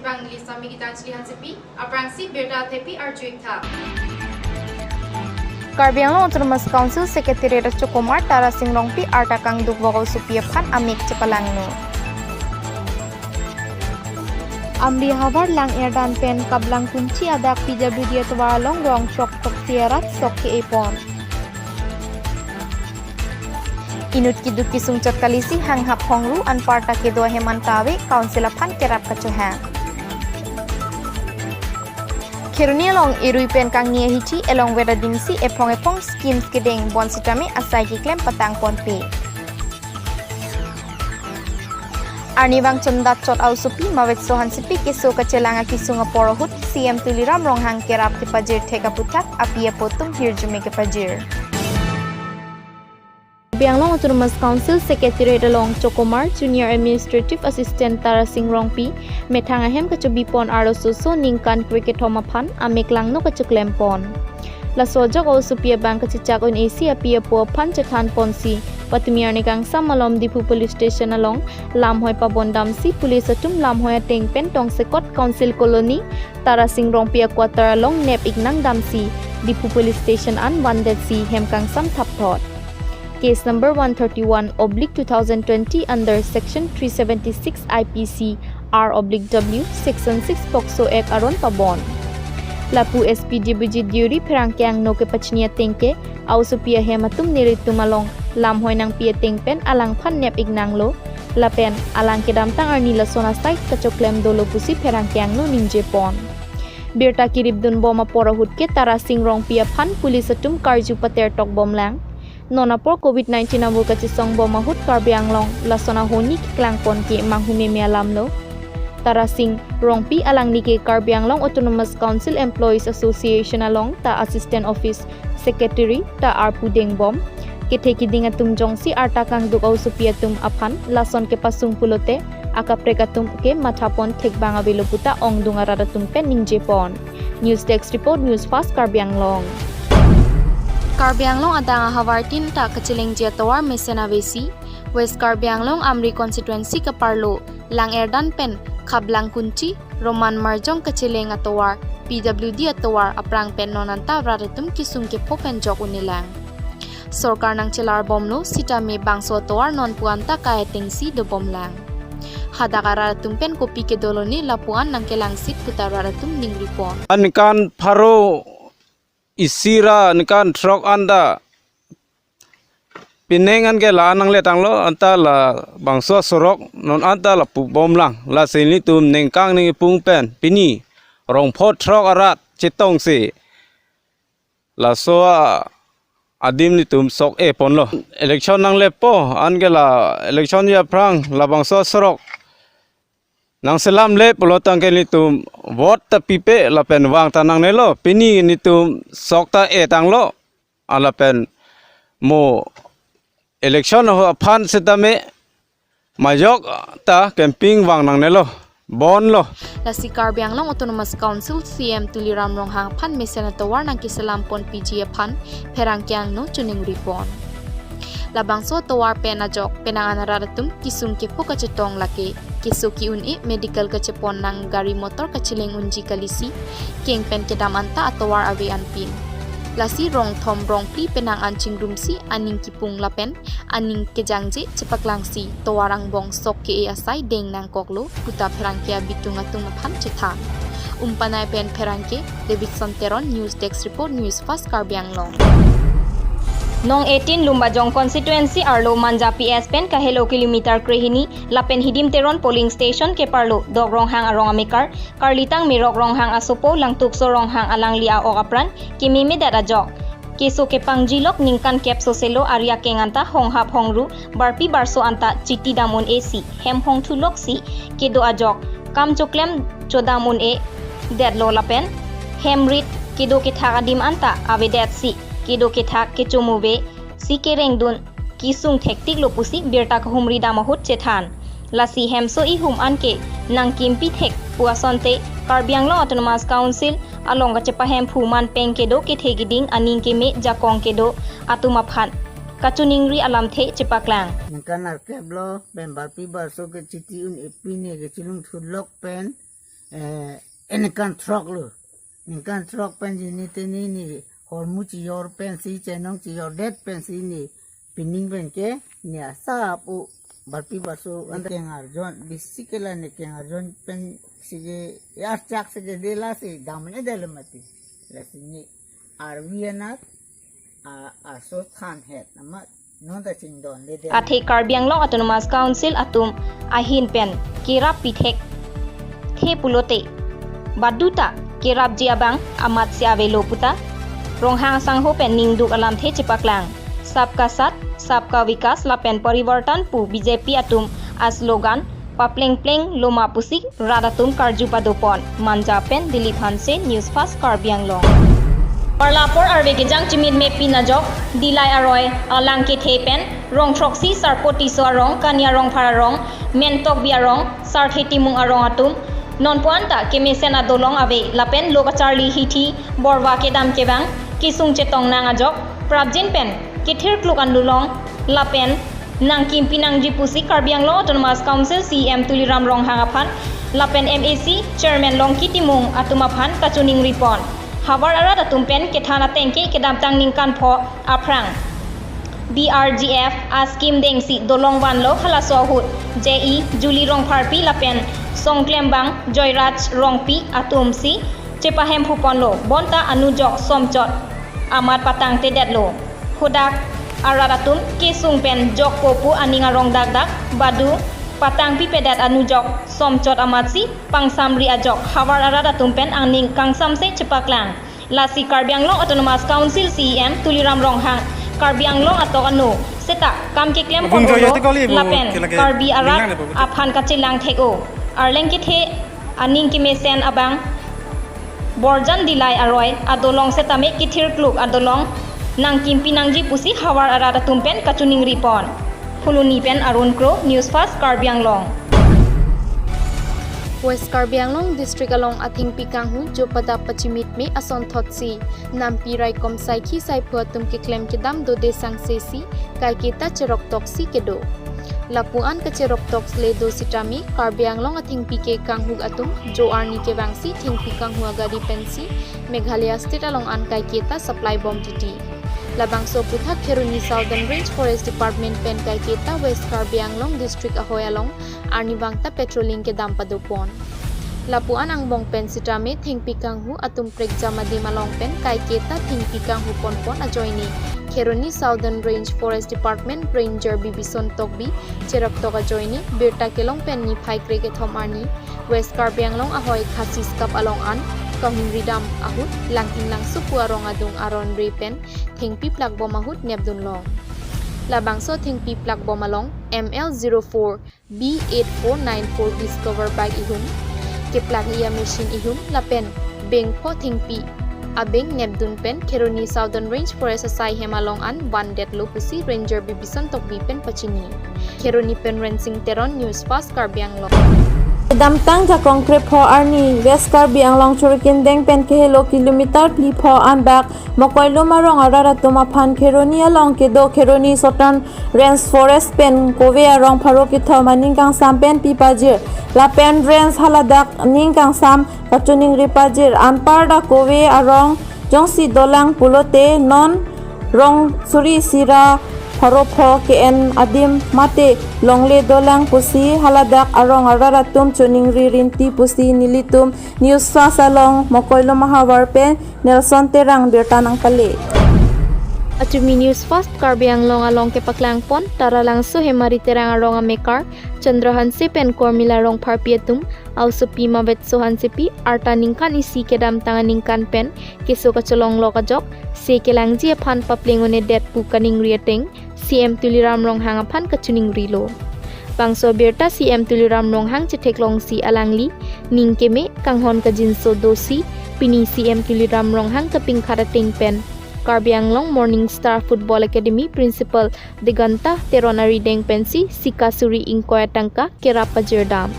Jibang Nilisami Gitan Slihan Sepi, Aprangsi Berta Tepi Arjuikta. Carbia Anglong Autonomous Council Secretary Racho Kumar Tara Singrongpi Artakang Dukboko Supiapan Amik Cepalangno. Amri Havar Lang Erdan Pen Kablang Kunci Adak PWD Tuwaralong Rong Chok Tok Tiarat Sok Ke Epon. Inut Kiduk Kisung Chot Kalisi Hang Hap Hongru An Parta Kedo Hemantawe Councilapan Kerap Kacuhan. Kiruni along Irui Pen Kang Nia Hichi along Weda Dimsi Epong Schemes Kedeng Bon Sitami Asai Kiklem Patang Ponpe. Arni Bang Chondat Chot Au Supi Mawet Sohan Sipi Kiso Kachelanga Kisunga Porohut CM Tuliram Ronghang Kerap Kipajir Teka Putak Apia Potum Hirjume Kipajir. Bianglong Autonomous Council Secretary along Chokomar Junior Administrative Assistant Tara Singrongpi Methangahem Kachubipon Arosuso Ningkan Cricket Homapan Ameklang no Kachuklempon. La Sojok Au Supia Bang Kachichakon AC Apia Po Panchatan Ponsi Patumiar Nikang Samalom Dipu Police Station along Lamhoy Pabondam Si Police Atum Lamhoy Tengpen Tong Sekot Council Colony Tara Singrongpi Quarter along Nep Ignang Damsi Dipu Police Station An Wandet Si Hemkang Sam Thapthot. Case number 131/2020 under Section 376 IPC R/W Section 6 POCSO Act Aron Pabon. Lapu SPDBG Diuri Perangkyang no ke pachnia tengke au supia hematum niritum along lamhoy nang pia tengpen alang phan nep ignanglo lapen alang kedam tang arnila sona site kachoklem dolo pusi perangkyang no ningjepon. Birta kiribdun boma porahut ke Tara Singrong pia phan pulis atum karju pater tok bomlang. Nona por COVID-19 nabu kachisong bomahut Carbia Anglong lasona honi kiklang pon ki manghume mialamlo. Tara Sing Rongpi alang nike Carbia Anglong Autonomous Council Employees Association along ta Assistant Office Secretary ta Arpu Dengbom. Keteki dingatum jongsi artakang dukau supiatum apan lason ke pasung pulote akaprekatum ke matapon tekbanga beloputa ong dungaradatum pen ningjepon. News Desk Report News Fast Carbia Anglong. Carbia Anglong adanga hawartin ta kachiling jatawar mesena besi West Carbia Anglong Amri constituency kaparlo Lang Erdan Pen Kablang Kunci Roman Marjong kachiling atawar PWD atawar aprang pen nonanta radatum kisung ke popen jok unilang. Sorkar nang celar bomlo sita me bangso atawar non puanta kaya tengsi do bomlang. Hadakara tumpen kopi ke doloni lapuan nang kelang sit putararatum ningripon. Anikan paro isira nikan truk anda pinengan ke la nang letang lo anta la bangso sorok non anta la pu bomlang la sini tum nengkang ni pungpen pini rongpot truk arat citong si la soa adim ni tum sok pon lo election nang lepo an ke la election ya prang la bangso sorok nang selam le pelotang ke ni tum vote ta pipe la pen wang tanang ne lo pini ni tum sok ta tang lo ala pen mo election ho phan setame majok ta camping wang nang ne lo bon lo Lasi Carbia Anglong Autonomous Council CM Tuliram Ronghang Phan Mesena Tawar nang kisalampon PGA Phan Perangkyang no Chuning Ripon. Labangso tawar penajok penanganararatum kisung kipo kacetong laki kisuki uni medical kacepon nang gari motor kaciling unji kalisi king pen kedamanta atawar awe anpin. Lasi rong thom rong pli penang ancing rumsi aning kipung lapen aning kejangje cepaklangsi tawarang bong sok ke asai deng nang koklo puta perangkia bitungatung mapan cetha. Umpanai pen perangke David Santeron News Desk Report News Fast Carbia Anglong. Nong 18 Lumbajong constituency arlo manja PS pen kahelo kilometer krehini lapen hidim teron polling station ke parlo dog ronghang arong amikar karlitang mirok ronghang asupo lang tukso ronghang alang lia o apran kimimi dadajok keso ke pangjilok ningkan kepso selo arya kenganta honghap hongru barpi barso anta chiti damun AC hem hong thulok si kedo ajok kam choklem chodamun deadlo lapen hemrit kedo ke thagadim anta avedet si kido kithak kichumuwe sikereng dun kisung thektik lopusi birta khumri damahut chethan lasi hemso I hum anke nang kimpi thek puasonte Carbia Anglong Autonomous Council along chepa hem phuman pengkedo ke thegiding aning ke me jakong kedo atumaphan kachuningri alam the chepaklang ningkan arke blo ben barpi barso ke chiti un epine ke chilung thulok pen enekan trok lu enekan trok pen jini tini ni hormu ci yor pensi cenong ci yor det pensi ni pining pen ke ni asa pu barpi basu anda keng arjon bisikela ne keng arjon pen sige yar chak sige dela si damne delamati la sini arwianat a so than het nama non da ching don le de Athe Karbi Anglong Autonomous Council atum ahin pen kirap pithek the pulote baduta kirap jiabang amat siave loputa ronghang sangho pen ningduk alam the chipaklang sabka sat sabka vikas la pen parivartan pu BJP atum a slogan papleng pleng loma pusik radatum karju padopon manja pen Dilip Hanse News Fast Karbi Anglong Parlapor arve ke jang chimit me pinajok dilai aroi alang ke thepen rong troksi sarpoti so arong kania rong phara rong mentok bi arong sartheti mung arong atum non puanta ke mesen adolong ave lapen lokacharli hithi borwa ke dam ke bang kisung chetong nang ajok prabjin pen ke thir kluk andulong lapen nang kimpi nang jipusi Karbi Anglong Autonomous Council CM Tuliram Rong hangaphan lapen MAC Chairman Longki Timung atumaphan kachuning ripon Habar arat atumpen ke thana tengke ke damtang ningkan pho aprang BRGF askim dengsi dolong wanlo khalaso hut JE Juli rong pharpi lapen songklembang Joyraj rongpi atumsi chepahem phuponlo bonta anujok somchot amat patang te detlo hudak arat atum ke sungpen jok popu aninga rong dak badu patang pi pedat anujok somchot amatsi pangsamri ajok habar arat atumpen angning kangsam se chepaklang lasi Karbi Anglong Autonomous Council CEM Tuliram Ronghang Karbi Anglong ato anu seta kam ke klem polo lapen Karbi arat aphan kachilang theko arleng ke the aning ki mesen abang borjan dilai aroi adolong seta me ki thir kluk adolong nang kimpi nangji pusi habar arat atumpen kachuning ripon Huluni pen Arun Kro News Fast Karbi Anglong West Karbi Anglong District along Athing Pikanghu Jopada Pachimit me ason thotsi nampi rai kom sai khi sai phuatum ke claim ke dam do desang sesi kai kita cherok toksi kedo lapuan ke cherok toks le do sitami Karbi Anglong Athing Pike Kanghu atum jo arni ke bangsi thing Pikanghu agadi pensi Meghalaya State along an kai kita supply bomb titi Labangso Puthak Kheruni Southern Range Forest Department pen kai kita West Karbi Anglong District ahoy along arni bangta patrolling ke dam padopon lapuan ang bong pen sitame thingpi kanghu atum prekja madi malong pen kai kita thingpi kanghu ponpon ajoini Kheruni Southern Range Forest Department Ranger Bibison Tokbi cherok toka joini berta kelong pen ni phai kre ke thom arni West Karbi Anglong ahoy khasis kap along an kahun ridam ahut langking lang supu arong adung aron repen thingpi plak bom ahut nebdun long labangso thingpi plak bom along ML04 B8494 discover by ihum ke plak ia machine ihum lapen bengpho thingpi abeng nebdun pen Kheruni Southern Range Forest asai hemalong an one det lo pusi Ranger Bibison Tokbi pen pachini Kheruni pen Rensing Teron News Fast Karbi Anglong Damtang ja konkret pho arni West Karbi Anglong churkin deng pen ke helo kilometer pli pho an bak mokoilo marong arara tuma phan Kheruni along ke do Kheruni Southern Range Forest pen kowe arong pharo ki thamaning kang sam pen pipajir la pen range haladak ning kang sam kachuning ripajir anparda kowe arong jongsi dolang pulote non rong suri sira Haropho KN Adim Mate Longle Dolang Pusi Haladak Arong Araratum Chuning Ririnti Pusi Nilitum News Sasalong Mokoilo Mahawar Pen Nelson Terang Bertanang Pale Atumi News Fast Karbi Anglong along ke paklang pon tara langso hemari terang arong amekar Chandra Hanse pen kormila rong parpietum ausupi mabet so hansepi arta ningkan isi kedam tangan ningkan pen keso kacholong lokajok se kelangji aphan paplengone det pu kaning riateng CM Tuliram Rong hang aphan kachuning rilo bangso berta CM Tuliram Rong hang chetheklong si alangli ningkeme kanghon kajinso dosi pini CM Tuliram Rong hang kaping kharateng pen Karbi Anglong Morning Star Football Academy Principal Diganta Teronari Deng Pensi Sikasuri Inkoya Tangka Kerapa Jerdam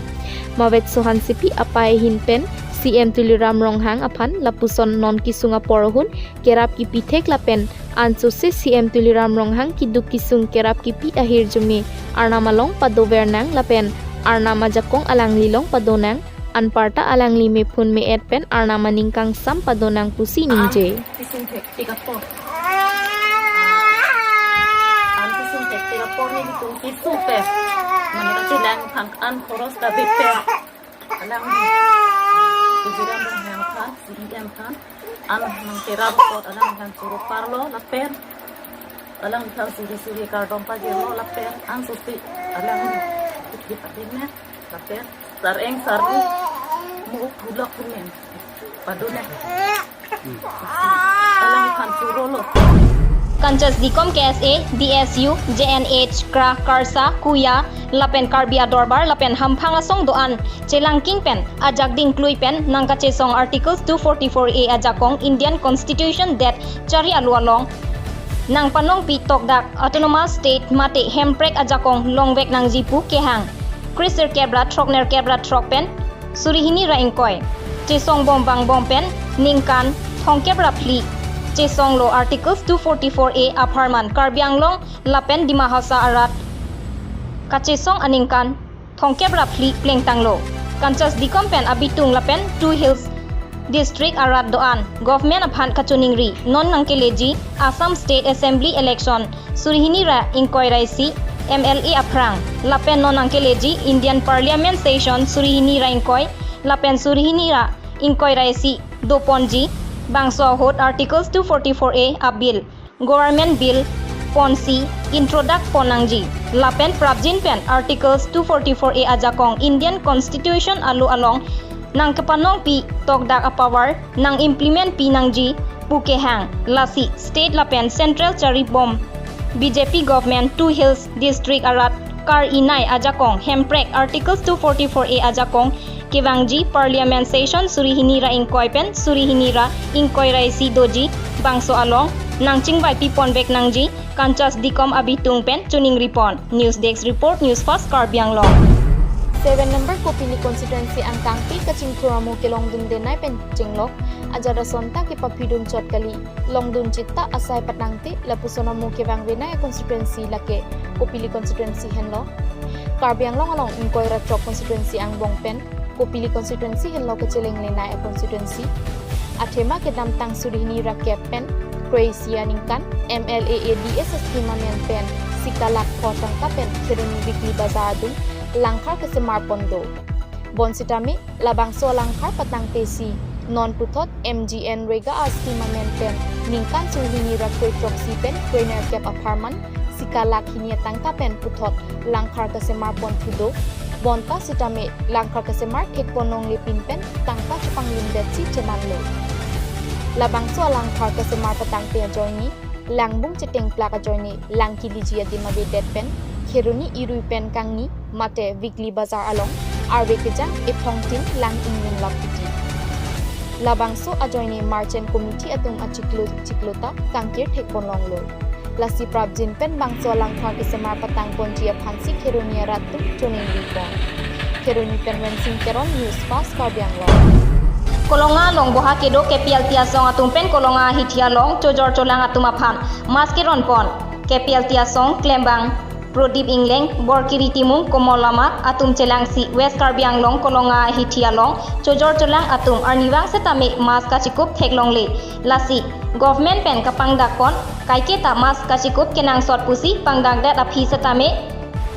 Mawet Sohan Sipi Apai Hinpen CM Tuliram Ronghang Apan Lapuson Non Kisunga Porohun Kerap Kipi Tek Lapen Anso se CM Tuliram Ronghang Kiduk Kisung Kerap Kipi Ahir Jume Arnamalong Padovernang Lapen Arnama Jakong Alang Lilong Padonang Anparta alang lime pun me et pen arna maningkang sam padonang pusi ningje. Pisung tek tiga por. Pisung tek tiga por ni itu pisung pe. Mana cilang an poros tapi pe. Alang ni. Tujuan berhang kan, siang kan. Alang mengkira bot alang kan suruh parlo laper. Alang kan suri kardom pajero laper. An susi alang di padina laper. Sareng sarni mu bulak kumen. Paduna. Alang kan suruh lo. Kanchas Dikom KSA, DSU, JNH, Kra, Karsa, Kuya, Lapen Karbia Dorbar, Lapen Hampang Asong Doan, Chelang Kingpen, Ajak Ding Klui Pen, Nangka Chesong Articles 244A Ajakong, Indian Constitution that Chari Alualong, Nang Panong Pi Tokdak, Autonomous State, Mate, Hemprek Ajakong, Longwek Nang Jipu, Kehang, Chriser Kebra, Trokner Kebra Trokpen, Surihini Raingkoy, Chesong Bombang Bompen, Ningkan, Thong Kebra Pli, Chesong Lo Articles 244A Aparman Karbianglong Lapen Dimahasa Arat Kachesong Aningkan Thongkebra Pli Plengtanglo Kanchas Dikompen Abitung Lapen Two Hills District Arat Doan Government Aphan Kachuningri Non Nangkeleji Assam State Assembly Election Surihinira Inkoiraisi MLA Aprang Lapen Non Nangkeleji Indian Parliament Station Surihinira Inkoi Lapen Surihinira Inkoiraisi Doponji Bangso Hot Articles 244A Abil Government Bill Ponsi Introduct Ponangji Lapen Prabjin Pen Articles 244A Ajakong Indian Constitution Alu Along Nang Kepanong Pi Tokdak Apawar Nang Implement Pi Nangji Pukehang Lasi State Lapen Central Charibom BJP Government Two Hills District Arat Kar Inai Ajakong Hemprek Articles 244A Ajakong Kivangji Parliament Session Surihinira Inkoipen Surihinira Inkoiraisi Doji Bangso Along Nangching by Pipon Bek Nangji Kanchas Dikom Abitung Pen Tuning Ripon News Desk Report News Fast Karbianglong 7 number Kopili constituency ang Kangpi Kaching Turamo ke Longdun Denai Pen Jinglok Ajara Sonta ke Papidun Chotkali Longdun Chitta Asai Patangti Lapusona Mu ke Bangwenai constituency lake Kopili constituency henlo Karbianglong along Inkoira Chok constituency ang Bongpen Kopili constituency henlo ke Cheleng Lenai constituency Athema ke Damtang Surihini Rakyat Pen Croatia Ningkan MLA ADS Estimamen Pen Sikalak Potang Kapen Kiruni Bikli Bazadun Langkar ke Semar Pondo Bonsitami Labangso Langkar Patang Tesi Non Putot MGN Rega Estimamen Pen Ningkan Surihini Rakyat Troksi Pen Trainer Kep Aparman Sikalak Hiniatang Kapen Putot Langkar ke Semar Pontudo Bonta Sitame Langkar ke Semar Kek Ponong Lepin Pen Tangka Chupang Lindet Si Cemanlo Labangso Langkar ke Semar Patang Tea Joini Langbung Ceteng Plaka Joini Langki Lijia Dimabe Det Pen Keruni Irui Pen Kangni Mate Vikli Bazar Along Arbe Kejang Epongtin Lang Ingin Lapiti Labangso Ajoini Marchand Committee Atung Chiklota Kangkir Tek Ponlonglo Lasi Prabjin Pen Bangso Langkar ke Semar Patang Ponjia Phansi Keruni Ratu Tuning Ripon Keruni Pen Wensing Keron News Fast Karbianglong Kolonga long boha kedo kepial tiasong atum pen kolonga hitia long cojor colang atum aphan maskeron pon kepial tiasong klembang Prodip Ingleng Borkiri Timung Komolama atum celangsi West Karbianglong kolonga hitia long cojor colang atum arniwang setame mas kachikup theklong le lasi government pen kapang dakon kaike ta mas kachikup kenang sot pusi pangdang dat aphi setame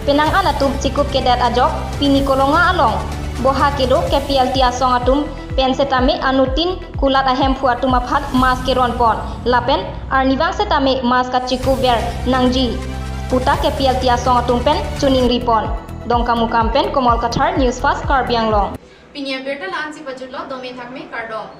penang an atum cikup kedat ajok pini kolonga along boha kedo kepial tiasong atum pen setame anutin kulat ahem fuatu maphat mas keron pon lapen arniwang setame mas kachiku ber nangji puta kepial tiasong atum pen tuning ripon dongkamu kampen komol kathar news fast Karbianglong Pinia Berta Lansi Pajulo Domain Thakme Kardom